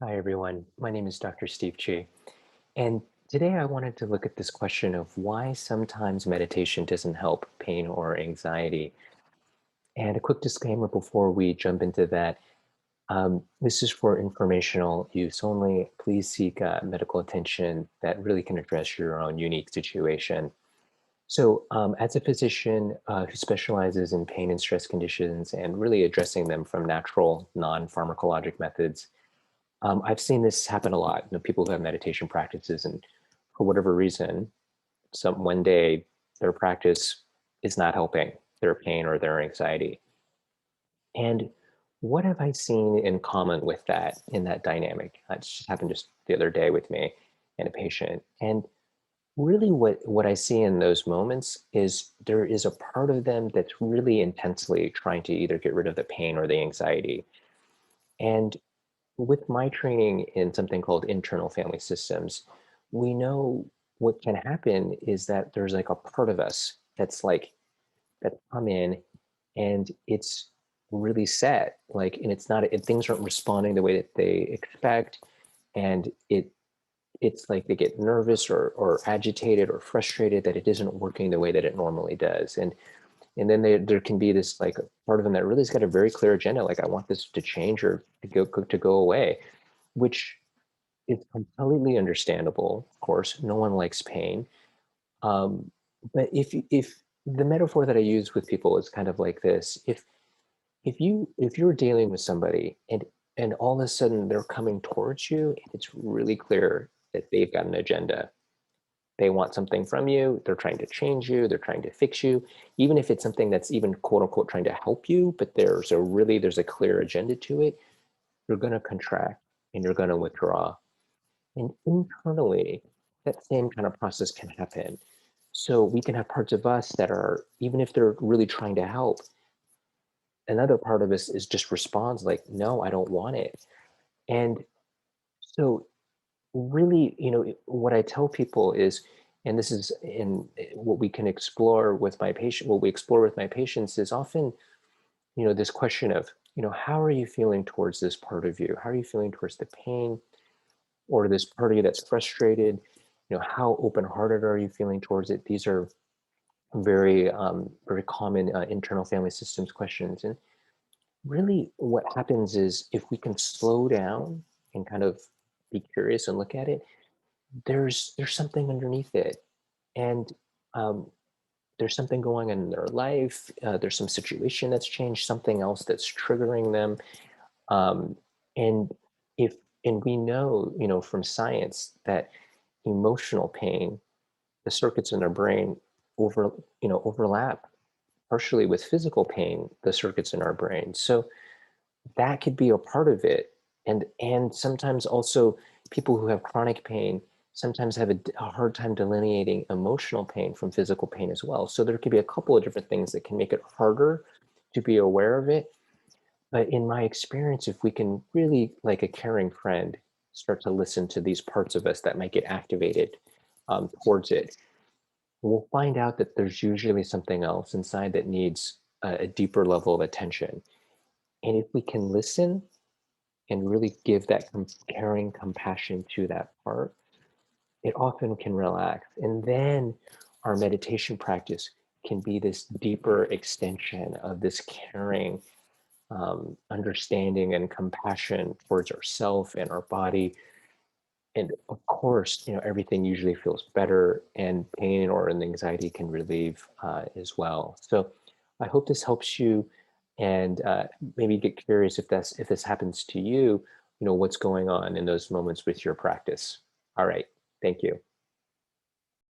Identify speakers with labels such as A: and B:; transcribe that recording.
A: Hi, everyone. My name is Dr. Steve Chee, and today I wanted to look at this question of why sometimes meditation doesn't help pain or anxiety. And a quick disclaimer before we jump into that. This is for informational use only. Please seek medical attention that really can address your own unique situation. So, as a physician who specializes in pain and stress conditions and really addressing them from natural, non pharmacologic methods, I've seen this happen a lot. People who have meditation practices, and for whatever reason, some one day their practice is not helping their pain or their anxiety. And what have I seen in common with that in that dynamic? That just happened just the other day with me and a patient. And really, what I see in those moments is there is a part of them that's really intensely trying to either get rid of the pain or the anxiety. And with my training in something called internal family systems, we know what can happen is that there's like a part of us that come in and it's really set, like, and it's not, things aren't responding the way that they expect. And it's like they get nervous or agitated or frustrated that it isn't working the way that it normally does. And then there can be this like part of them that really has got a very clear agenda, like I want this to change or to go away, which is completely understandable. Of course, no one likes pain. Um, but if the metaphor that I use with people is kind of like this, if you're dealing with somebody and all of a sudden they're coming towards you, and it's really clear that they've got an agenda. They want something from you. They're trying to change you. They're trying to fix you, even if it's something that's even quote unquote trying to help you. But there's a clear agenda to it. You're going to contract and you're going to withdraw. And internally, that same kind of process can happen. So we can have parts of us that are, even if they're really trying to help, another part of us is just responds like, no, I don't want it. And so really, what I tell people is, and this is in what we can explore with my patient, what we explore with my patients is often, this question of, how are you feeling towards this part of you? How are you feeling towards the pain or this part of you that's frustrated? How open-hearted are you feeling towards it? These are very common internal family systems questions. And really what happens is if we can slow down and kind of be curious and look at it, there's something underneath it. And um, there's something going on in their life. There's some situation that's changed, something else that's triggering them. Um, and if and we know, from science that emotional pain, the circuits in our brain overlap partially with physical pain, the circuits in our brain. So that could be a part of it. And sometimes also people who have chronic pain sometimes have a hard time delineating emotional pain from physical pain as well. So there could be a couple of different things that can make it harder to be aware of it. But in my experience, if we can really, like a caring friend, start to listen to these parts of us that might get activated towards it, we'll find out that there's usually something else inside that needs a deeper level of attention. And if we can listen and really give that caring compassion to that part, it often can relax. And then our meditation practice can be this deeper extension of this caring, understanding and compassion towards ourself and our body. And of course, everything usually feels better, and pain or an anxiety can relieve as well. So I hope this helps you, and maybe get curious if this happens to you. What's going on in those moments with your practice. All right. Thank you.